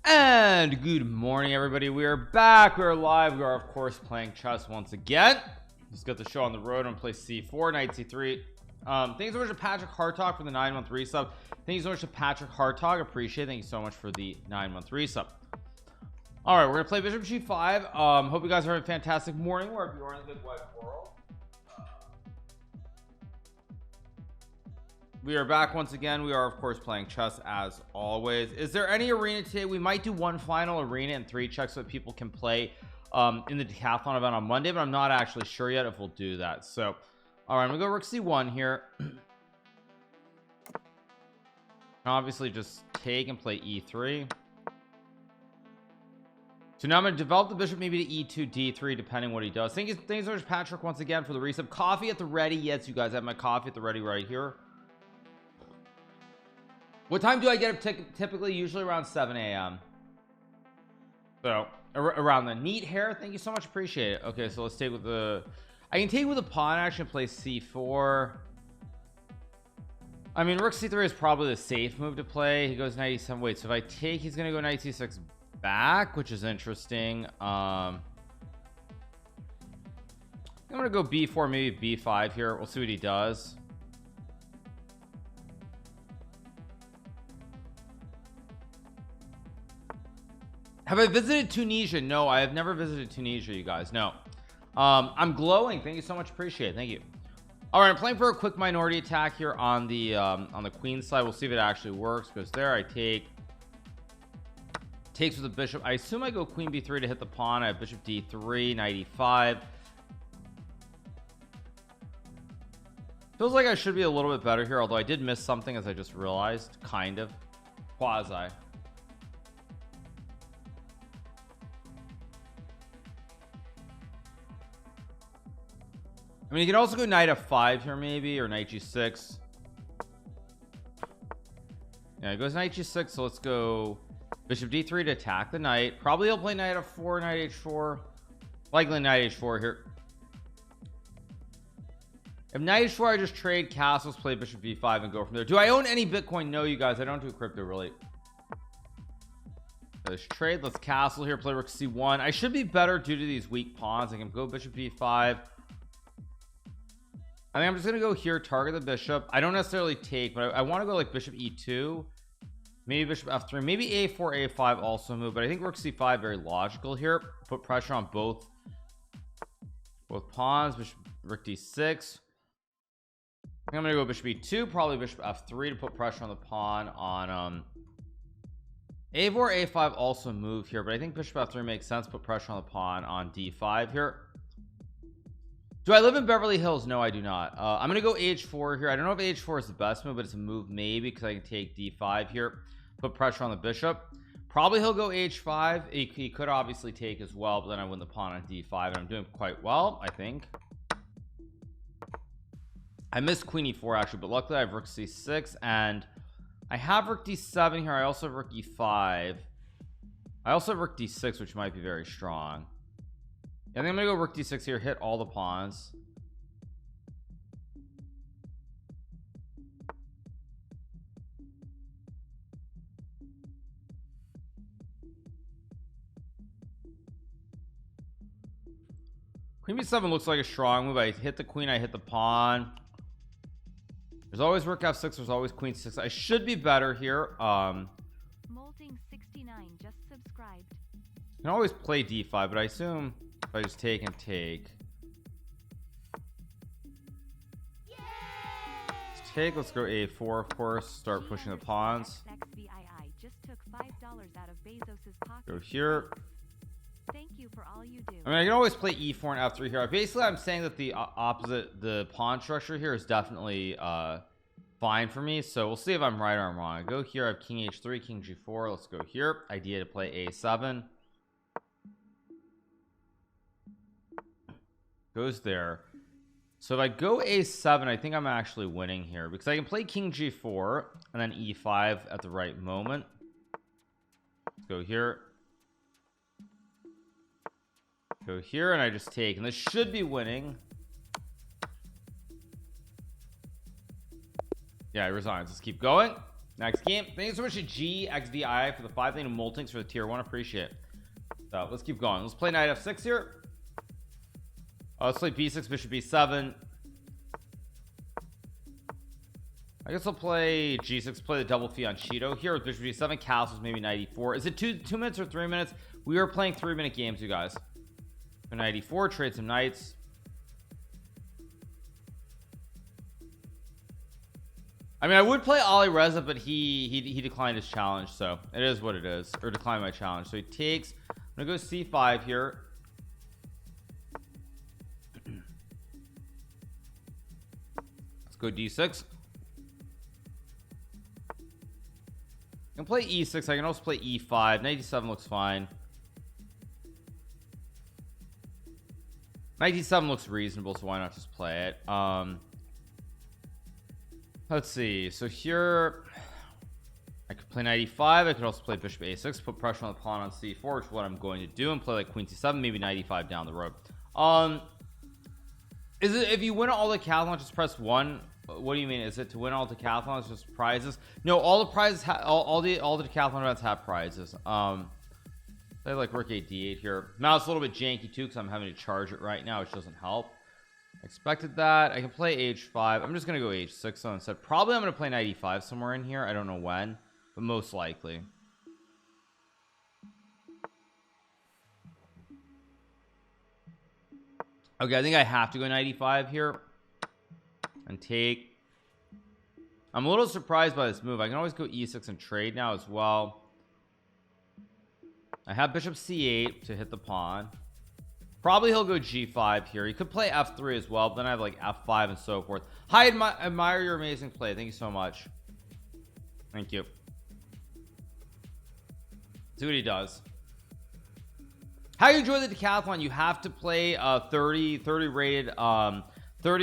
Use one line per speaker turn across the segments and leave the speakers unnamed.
And good morning, everybody. We are back. We are live. We are, of course, playing chess once again. Just got the show on the road. I'm gonna play c4, knight c3. Thanks so much to Patrick Hartog for the 9-month resub. Thank you so much to Patrick Hartog. Appreciate it. Thank you so much for the 9-month resub. All right, we're gonna play bishop g5. Hope you guys are having a fantastic morning wherever you are in the big wide world. We are back once again. We are, of course, playing chess as always. Is there any arena today? We might do one final arena and 3 checks so that people can play in the decathlon event on Monday, but I'm not actually sure yet if we'll do that. So, all right, I'm gonna go rook c1 here. Obviously, just take and play e3. So now I'm gonna develop the bishop maybe to e2, d3, depending what he does. Thank you so much, Patrick, once again for the resub. Coffee at the ready. Yes, you guys have my coffee at the ready right here. What time do I get up? Typically, usually around 7 a.m. So around the neat hair. Thank you so much. Appreciate it. Okay, so let's take with the. I can take with a pawn action. Play c4. I mean, rook c3 is probably the safe move to play. He goes knight e7. Wait, so if I take, he's gonna go knight c6 back, which is interesting. I'm gonna go b4, maybe b5 here. We'll see what he does. Have I visited Tunisia? No, I have never visited Tunisia, you guys. No. I'm glowing. Thank you so much. Appreciate it. Thank you. All right, I'm playing for a quick minority attack here on the queen side. We'll see if it actually works. Goes there. I takes with the bishop. I assume I go queen b3 to hit the pawn. I have bishop d3, knight e5. Feels like I should be a little bit better here, although I did miss something, as I just realized. Kind of. Quasi. I mean, you can also go knight f5 here, maybe, or knight g6. Yeah, it goes knight g6, so let's go bishop d3 to attack the knight. Probably he'll play knight f4, knight h4. Likely knight h4 here. If knight h4, I just trade castles, play bishop b5, and go from there. Do I own any Bitcoin? No, you guys. I don't do crypto, really. Let's trade. Let's castle here, play rook c1. I should be better due to these weak pawns. I can go bishop b5. I mean, I'm just gonna go here, target the bishop. I don't necessarily take, but I want to go like bishop e2, maybe bishop f3, maybe a4, a5 also move, but I think rook c5 very logical here. Put pressure on both pawns. Bishop rook d6. I'm gonna go bishop e2, probably bishop f3 to put pressure on the pawn. On a4, a5 also move here, but I think bishop f3 makes sense. Put pressure on the pawn on d5 here. Do I live in Beverly Hills? No, I do not. I'm gonna go h4 here. I don't know if h4 is the best move, but it's a move maybe, because I can take d5 here, put pressure on the bishop. Probably he'll go h5. He could obviously take as well, but then I win the pawn on d5, and I'm doing quite well, I think. I missed queen e4 actually, but luckily I have rook c6, and I have rook d7 here. I also have rook e5. I also have rook d6, which might be very strong. I think I'm gonna go rook d6 here, hit all the pawns. Queen b7 looks like a strong move. I hit the queen, I hit the pawn. There's always rook f6, there's always queen 6. I should be better here.
Molting 69 just subscribed.
You can always play d5, but I assume if I just take and take. Let's take. Let's go a4, of course. Start pushing the pawns.
Just took $5 out of Bezos's pocket.
Go here.
Thank you for all you do.
I mean, I can always play e4 and f3 here. Basically, I'm saying that the the pawn structure here is definitely fine for me. So we'll see if I'm right or I'm wrong. I go here. I have king h3, king g4. Let's go here. Idea to play a7. Goes there. So if I go a7, I think I'm actually winning here, because I can play king g4 and then e5 at the right moment. Let's go here. Go here, and I just take, and this should be winning. Yeah, he resigns. Let's keep going. Next game. Thank you so much to GXVI for the 5 thing and Moltings for the tier 1. Appreciate it. So let's keep going. Let's play knight f6 here. Let's play b6, bishop b7. I guess I'll play g6, play the double fianchetto here with bishop g7, castles, maybe knight e4. Is it 2 minutes or 3 minutes? We are playing 3-minute games, you guys. For knight e4, trade some knights. I mean, I would play Ali Reza, but he declined his challenge, so it is what it is. Or declined my challenge. So he takes. I'm gonna go c5 here. Let's go d6. I can play e6. I can also play e5. Knight d7 looks fine. Knight d7 looks reasonable, so why not just play it? Let's see. So here I could play knight e5. I could also play bishop a6, put pressure on the pawn on c4, which is what I'm going to do, and play like queen c7, maybe knight e5 down the road. Is it if you win all the decathlons just press 1? What do you mean? Is it to win all decathlons just prizes? No, all the prizes all the decathlon events have prizes. Play like rook a d8 here. Now it's a little bit janky too because I'm having to charge it right now, which doesn't help. Expected that. I can play h5. I'm just gonna go h6 though instead. Probably I'm gonna play knight e5 somewhere in here. I don't know when, but most likely. Okay, I think I have to go knight e5 here and take. I'm a little surprised by this move. I can always go e6 and trade now as well. I have bishop c8 to hit the pawn. Probably he'll go g5 here. He could play f3 as well, but then I have like f5 and so forth. Hi, admire your amazing play. Thank you so much. Thank you. See what he does. How you enjoy the decathlon? You have to play 30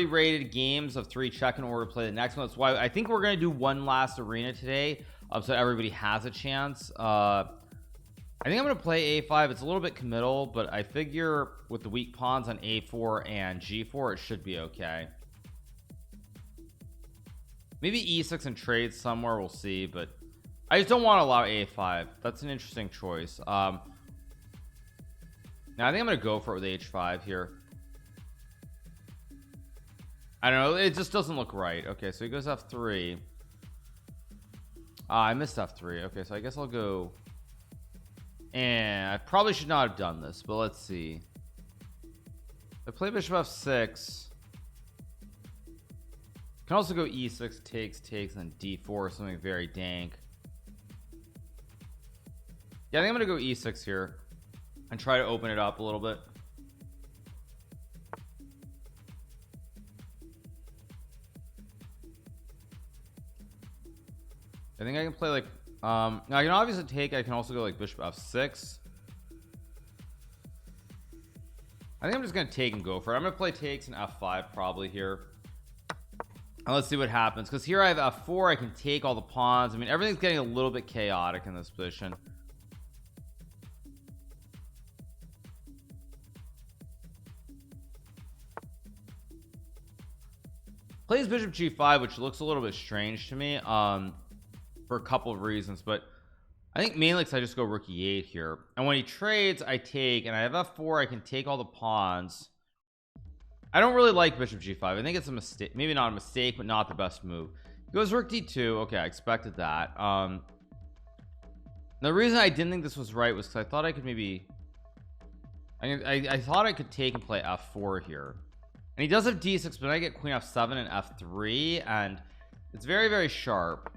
rated games of 3 check in order to play the next one. That's why I think we're gonna do one last arena today, so everybody has a chance. I think I'm gonna play a5. It's a little bit committal, but I figure with the weak pawns on a4 and g4 it should be okay. Maybe e6 and trade somewhere, we'll see, but I just don't want to allow a5. That's an interesting choice. Now I think I'm gonna go for it with h5 here. I don't know, it just doesn't look right. Okay, so he goes f3. I missed f3. Okay, so I guess I'll go, and I probably should not have done this, but let's see. I play bishop f6. Can also go e6, takes, and d4, something very dank. Yeah, I think I'm gonna go e6 here and try to open it up a little bit. I think I can play like now I can obviously take. I can also go like bishop f6. I think I'm just gonna take and go for it. I'm gonna play takes and f5 probably here, and let's see what happens, because here I have f4. I can take all the pawns. I mean, everything's getting a little bit chaotic in this position. Plays bishop g5, which looks a little bit strange to me for a couple of reasons, but I think mainly because I just go rook e8 here, and when he trades I take, and I have f4. I can take all the pawns. I don't really like bishop g5. I think it's a mistake, maybe not a mistake, but not the best move. He goes rook d2. Okay, I expected that. The reason I didn't think this was right was because I thought I could maybe I thought I could take and play f4 here, and he does have d6, but I get queen f7 and f3, and it's very, very sharp.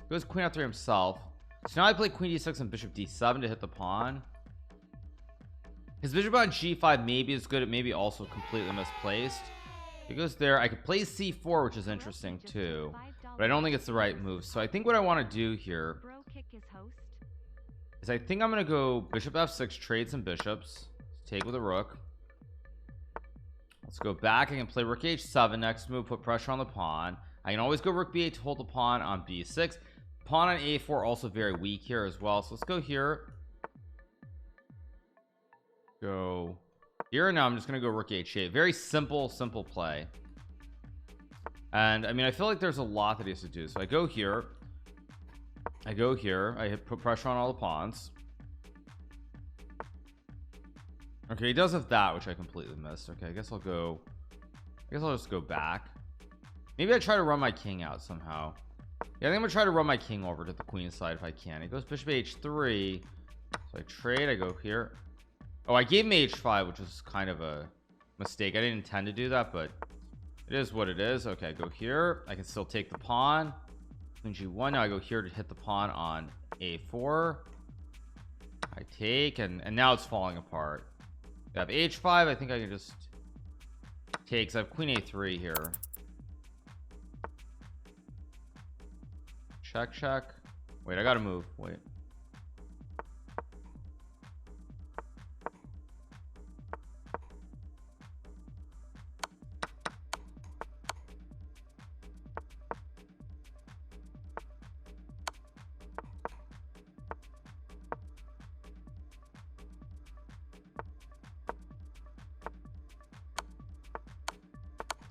Goes queen f3 himself. So now I play queen d6 and bishop d7 to hit the pawn. His bishop on g5 maybe is good. It may be also completely misplaced. He goes there. I could play c4, which is interesting too, but I don't think it's the right move. So I think what I want to do here is I think I'm going to go bishop f6, trade some bishops, take with a rook. Let's go back. I can play rook h7 next move, put pressure on the pawn. I can always go rook b8 to hold the pawn on b6. Pawn on a4 also very weak here as well, so let's go here, go here. Now I'm just gonna go rook h8. Very simple play, and I mean I feel like there's a lot that he has to do. So I go here, I go here, put pressure on all the pawns. Okay, he does have that, which I completely missed. Okay, I guess I'll just go back. Maybe I try to run my king out somehow. Yeah, I think I'm gonna try to run my king over to the queen side if I can. He goes bishop h3, so I trade. I go here. Oh, I gave him h5, which was kind of a mistake. I didn't intend to do that, but it is what it is. Okay, I go here. I can still take the pawn. Queen g1. Now I go here to hit the pawn on a4. I take, and now it's falling apart. I have h5. I think I can just take, because I have queen a3 here. Check, check. Wait, I gotta move. Wait.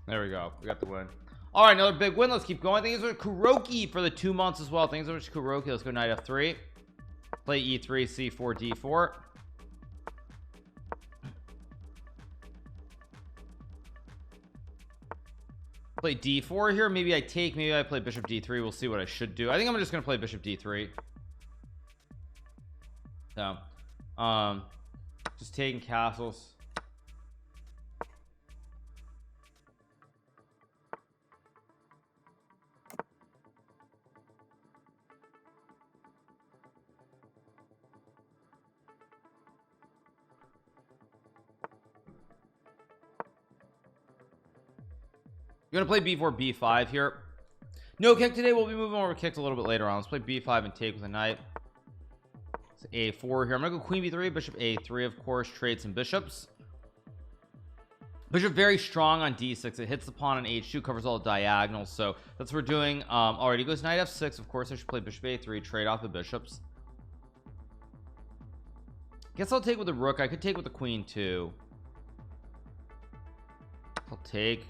There we go. We got the win. All right, another big win. Let's keep going. Things are Kuroki for the 2 months as well. Things are Kuroki. Let's go knight f3. Play e3, c4, d4. Play d4 here. Maybe I take. Maybe I play bishop d3. We'll see what I should do. I think I'm just gonna play bishop d3. So, just taking castles. You're gonna play b4 b5 here. No kick today. We'll be moving over kicked a little bit later on. Let's play b5 and take with a knight. It's a4 here. I'm gonna go queen b3, bishop a3, of course. Trade some bishops. Bishop very strong on d6. It hits the pawn on h2, covers all the diagonals, so that's what we're doing. Already goes knight f6. Of course I should play bishop a3, trade off the bishops. Guess I'll take with the rook. I could take with the queen too. I'll take.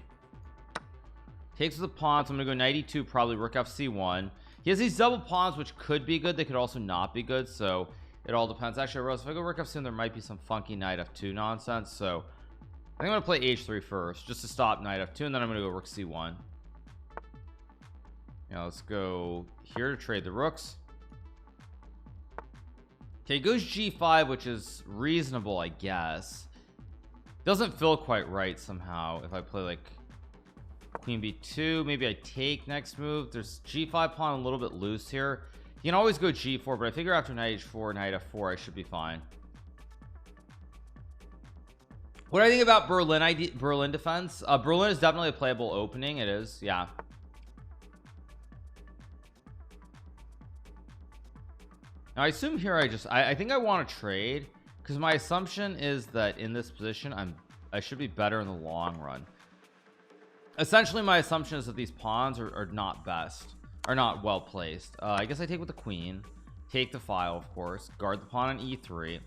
Takes with the pawns. I'm gonna go knight e2, probably rook fc1. He has these double pawns which could be good, they could also not be good, so it all depends. Actually, Rose, if I go rook f7, there might be some funky knight f2 nonsense, so I think I'm gonna play h3 first just to stop knight f2, and then I'm gonna go rook c1. Now let's go here to trade the rooks. Okay, goes g5, which is reasonable, I guess. Doesn't feel quite right somehow if I play like queen b2. Maybe I take next move. There's g5 pawn a little bit loose here. You can always go g4, but I figure after knight h4, knight f4, I should be fine. What do I think about Berlin defense? Berlin is definitely a playable opening. It is, yeah. Now I assume here I think I want to trade, because my assumption is that in this position I should be better in the long run. Essentially my assumption is that these pawns are not well placed. I guess I take with the queen, take the file, of course, guard the pawn on e3.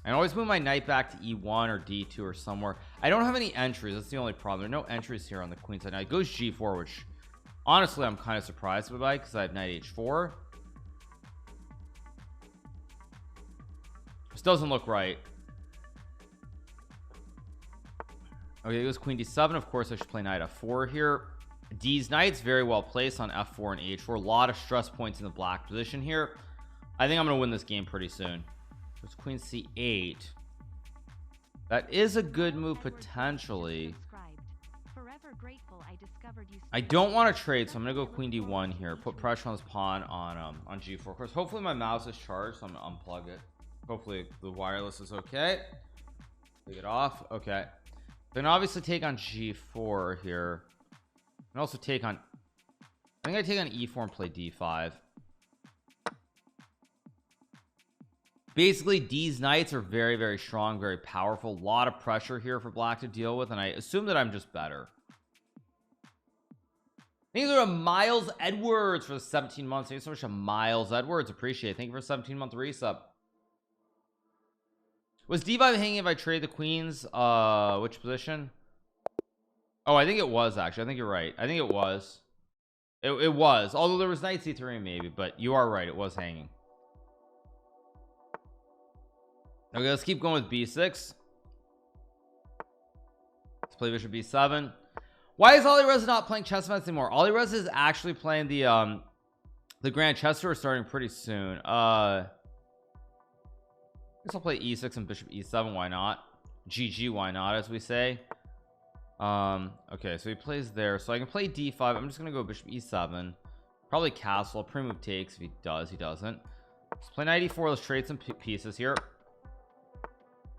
I always move my knight back to e1 or d2 or somewhere. I don't have any entries. That's the only problem. There are no entries here on the queen side. Now it goes g4, which honestly I'm kind of surprised by, because I have knight h4. This doesn't look right. Okay, it goes queen d7. Of course I should play knight f4 here. D's knight's very well placed on f4 and h4. A lot of stress points in the black position here. I think I'm gonna win this game pretty soon. It's queen c8. That is a good move potentially. I don't want to trade, so I'm gonna go queen d1 here, put pressure on this pawn on g4. Of course, hopefully my mouse is charged, so I'm gonna unplug it. Hopefully the wireless is okay. Take it off. Okay, then obviously take on g4 here, and also take on, I think I take on e4 and play d5. Basically D's knights are very, very strong, very powerful. A lot of pressure here for black to deal with, and I assume that I'm just better. Thank you to Miles Edwards for the 17 months. Thank you so much to Miles Edwards, appreciate it. Thank you for 17-month resub. Was d5 hanging if I trade the queens? Which position? Oh, I think it was, actually. I think you're right. I think it was. It was, although there was knight c3 maybe, but you are right, it was hanging. Okay, let's keep going with b6. Let's play bishop b7. Why is Ollie Reza not playing chess events anymore? Ollie Reza is actually playing the Grand Chess Tour starting pretty soon. I guess I'll play e6 and bishop e7. Why not? GG, why not, as we say. Okay, so he plays there, so I can play d5. I'm just gonna go bishop e7, probably castle. Pre-move takes. If he does, he doesn't. Let's play knight e4. Let's trade some pieces here.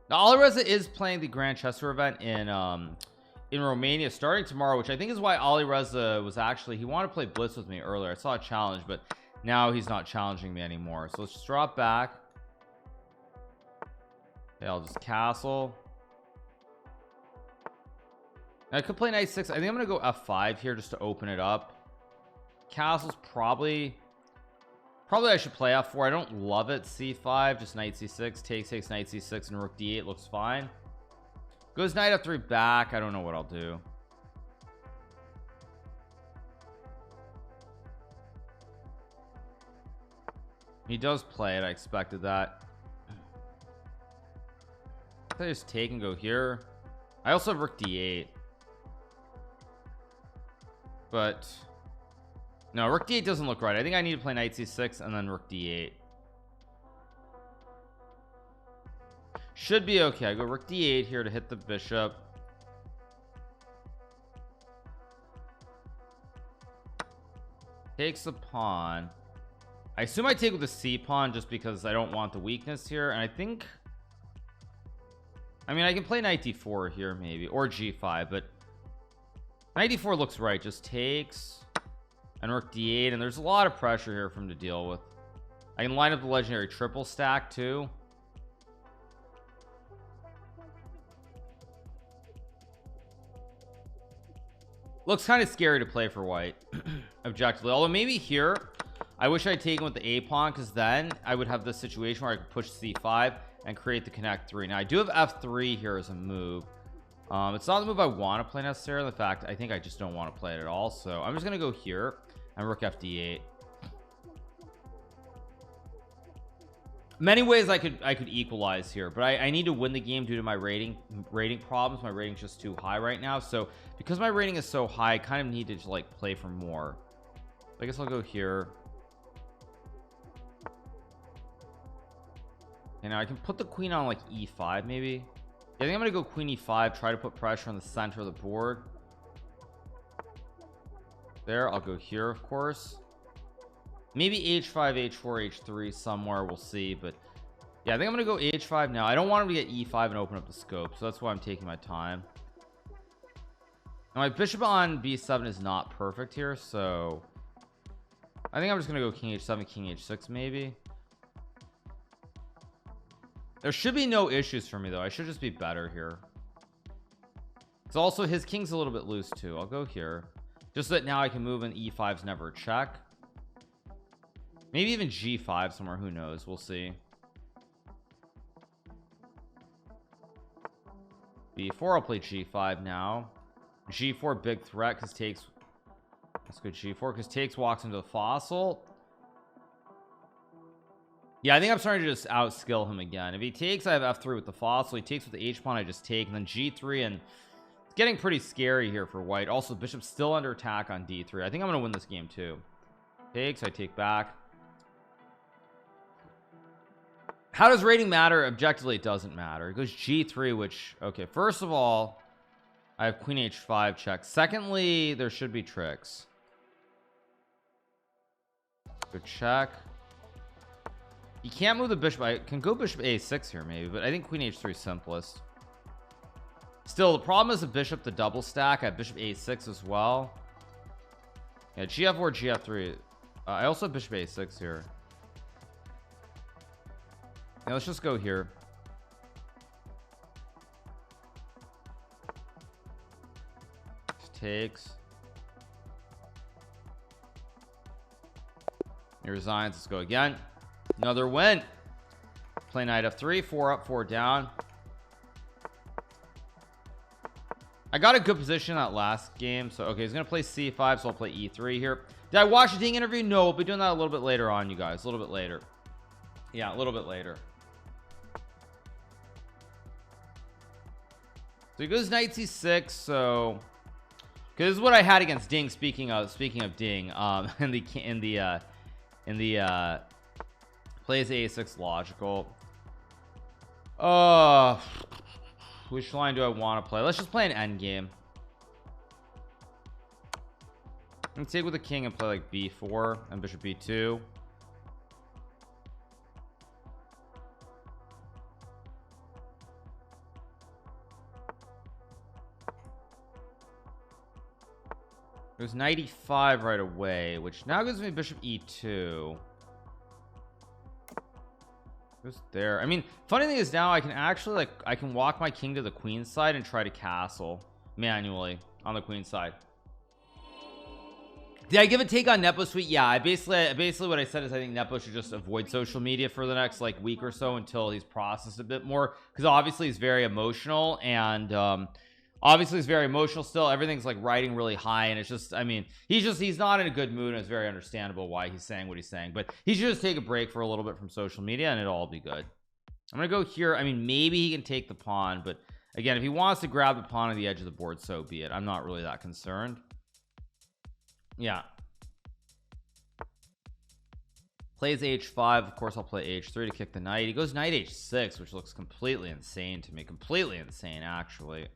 Now Ollie Reza is playing the Grand Chess Tour event in Romania starting tomorrow, which I think is why Ollie Reza was actually, he wanted to play blitz with me earlier. I saw a challenge, but now he's not challenging me anymore. So let's just drop back. Okay, I'll just castle. I could play knight 6. I think I'm gonna go f5 here just to open it up. Castle's probably I should play f4. I don't love it. c5, just knight c6, takes knight c6, and rook d8 looks fine. Goes knight f3 back. I don't know what I'll do. He does play it. I expected that. I just take and go here. I also have rook d8. But no, rook d8 doesn't look right. I think I need to play knight c6 and then rook d8. Should be okay. I go rook d8 here to hit the bishop. Takes the pawn. I assume I take with the c pawn just because I don't want the weakness here. And I think, I mean, I can play knight d4 here maybe, or g5, but knight d4 looks right. Just takes and rook d8, and there's a lot of pressure here for him to deal with. I can line up the legendary triple stack too. Looks kind of scary to play for white objectively, although maybe here I wish I'd taken with the a pawn, because then I would have this situation where I could push c5 and create the connect 3. Now I do have f3 here as a move. It's not the move I want to play necessarily. In fact, I think I just don't want to play it at all, so I'm just gonna go here and rook fd8. Many ways I could equalize here, but I need to win the game due to my rating problems. My rating's just too high right now, so because my rating is so high, I kind of need to like play for more. I guess I'll go here. And now I can put the queen on like e5 maybe. I think I'm gonna go queen e5, try to put pressure on the center of the board. There, I'll go here, of course. Maybe h5, h4, h3 somewhere, we'll see. But yeah, I think I'm gonna go h5 now. I don't want him to get e5 and open up the scope, so that's why I'm taking my time. Now my bishop on b7 is not perfect here, so I think I'm just gonna go king h7, king h6 maybe. There should be no issues for me though. I should just be better here. It's also, his king's a little bit loose too. I'll go here just so that now I can move, and e5's never a check. Maybe even g5 somewhere, who knows, we'll see. b4, I'll play g5 now. g4, big threat because takes, let's go g4 because takes walks into the fossil. Yeah, I think I'm starting to just outskill him again. If he takes, I have f3 with the fossil. He takes with the h pawn, I just take, and then g3, and it's getting pretty scary here for white. Also, bishop's still under attack on d3. I think I'm gonna win this game too. Takes, I take back. How does rating matter? Objectively, it doesn't matter. It goes g3, which, okay, first of all, I have queen h5 check. Secondly, there should be tricks. Good check. You can't move the bishop. I can go bishop a6 here maybe, but I think queen h3 is simplest. Still, the problem is the bishop, the double stack. I have bishop a6 as well. Yeah, gf4, gf3. I also have bishop a6 here. Now let's just go here. Just takes. He resigns. Let's go again. Another win. Play knight f3, 4 up, 4 down. I got a good position that last game. So okay, he's gonna play c5, so I'll play e3 here. Did I watch the Ding interview? No, we'll be doing that a little bit later on, you guys. A little bit later. Yeah, a little bit later. So he goes knight c6. So because this is what I had against Ding. Speaking of Ding, in the plays a6 logical. Which line do I want to play? Let's just play an end game. And take with the king and play like b4 and bishop b2. There's knight e5 right away, which now gives me bishop e2. Goes there. I mean, funny thing is now I can actually like I can walk my king to the queen side and try to castle manually on the queen side. Did I give a take on Nepo Sweet? Yeah, I basically what I said is I think Nepo should just avoid social media for the next like week or so until he's processed a bit more, because obviously he's very emotional, and obviously he's very emotional still. Everything's like riding really high, and it's just, I mean, he's not in a good mood, and it's very understandable why he's saying what he's saying, but he should just take a break for a little bit from social media and it'll all be good. I'm gonna go here. I mean, maybe he can take the pawn, but again, if he wants to grab the pawn on the edge of the board, so be it. I'm not really that concerned. Yeah, plays h5. Of course I'll play h3 to kick the knight. He goes knight h6, which looks completely insane to me. Completely insane, actually.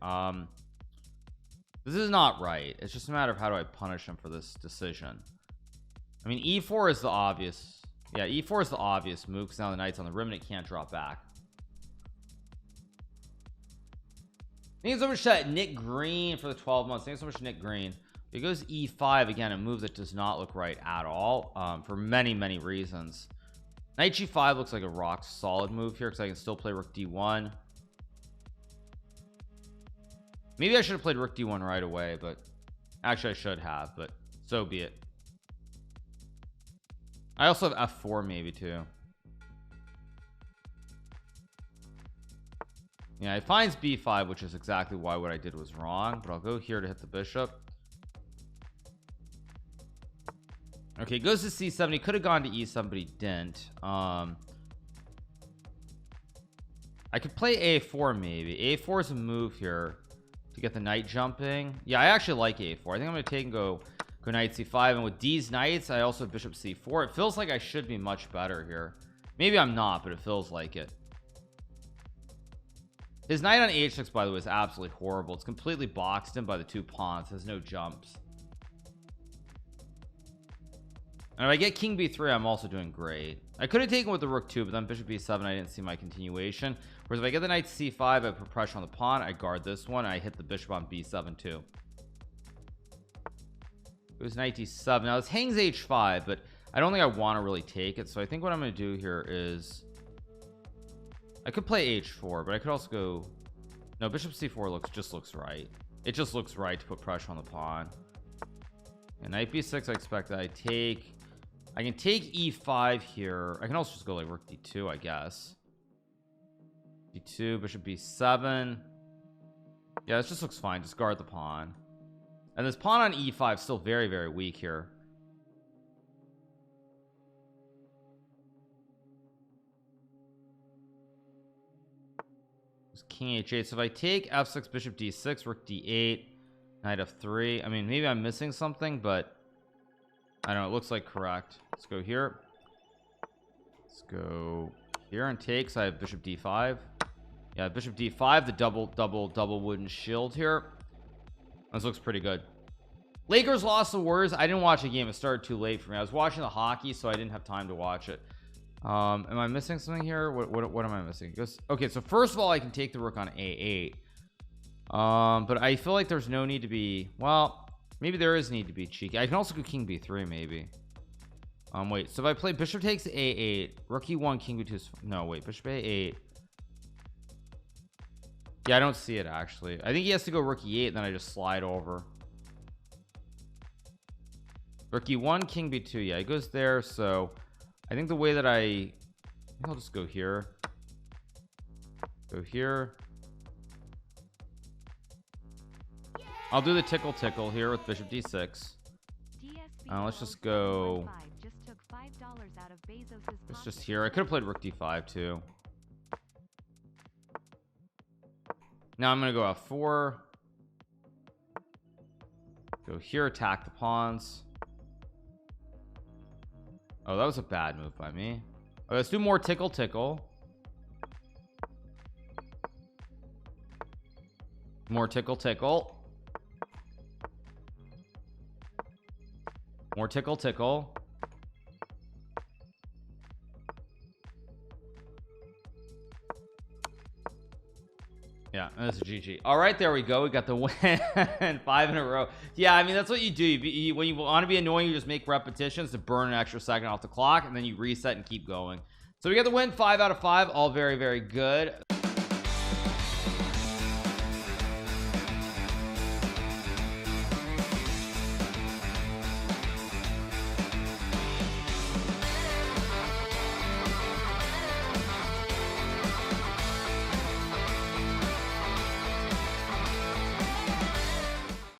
This is not right. It's just a matter of how do I punish him for this decision. I mean, e4 is the obvious. Yeah, e4 is the obvious move, because now the knight's on the rim and it can't drop back. Thank you so much to Nick Green for the 12 months. Thank you so much to Nick Green. It goes e5 again, a move that does not look right at all, for many reasons. Knight g5 looks like a rock solid move here, because I can still play rook d1. Maybe I should have played rook d1 right away, but actually I should have, but so be it. I also have f4 maybe too. Yeah, he finds b5, which is exactly why what I did was wrong, but I'll go here to hit the bishop. Okay, goes to c7. He could have gone to e7, but he didn't. I could play a4 maybe. a4 is a move here to get the knight jumping. Yeah, I actually like a4. I think I'm gonna take and go knight c5, and with these knights I also have bishop c4. It feels like I should be much better here. Maybe I'm not, but it feels like it. His knight on h6, by the way, is absolutely horrible. It's completely boxed in by the two pawns. There's no jumps. And if I get king b3, I'm also doing great. I could have taken with the rook 2, but then bishop b7, I didn't see my continuation. Whereas if I get the knight c5, I put pressure on the pawn, I guard this one, and I hit the bishop on b7 too. It was knight d7. Now this hangs h5, but I don't think I want to really take it. So I think what I'm going to do here is I could play h4, but I could also go, no, bishop c4 just looks right. It just looks right to put pressure on the pawn. And knight b6, I expect that I can take e5 here. I can also just go like rook d2, I guess. d2, bishop b7. Yeah, this just looks fine. Just guard the pawn. And this pawn on e5 is still very weak here. It's king h8. So if I take f6, bishop d6, rook d8, knight f3. I mean, maybe I'm missing something, but I don't know. It looks like correct. Let's go here. Let's go here and take. So I have bishop d5. Yeah, bishop d5, the double wooden shield here. This looks pretty good. Lakers lost the Warriors. I didn't watch the game. It started too late for me. I was watching the hockey, so I didn't have time to watch it. Am I missing something here? What am I missing? Okay, so first of all, I can take the rook on a8. But I feel like there's no need to be, well, maybe there is need to be cheeky. I can also go king b3 maybe. Wait, so if I play bishop takes a8, rook e1, king b2 is, no, wait, bishop a8. Yeah, I don't see it actually. I think he has to go rook e8, then I just slide over. Rook e1, king b2. Yeah, he goes there. So I think the way that I'll just go here. Go here. I'll do the tickle here with bishop d6. Let's just go. It's just here. I could have played rook d5 too. Now I'm gonna go f4. Go here, attack the pawns. Oh, that was a bad move by me. Okay, let's do more tickle. More tickle. More tickle. Yeah, that's a GG. All right, there we go. We got the win. 5 in a row. Yeah, I mean, that's what you do. When you want to be annoying, you just make repetitions to burn an extra second off the clock, and then you reset and keep going. So we got the win, 5 out of 5. All very, very good.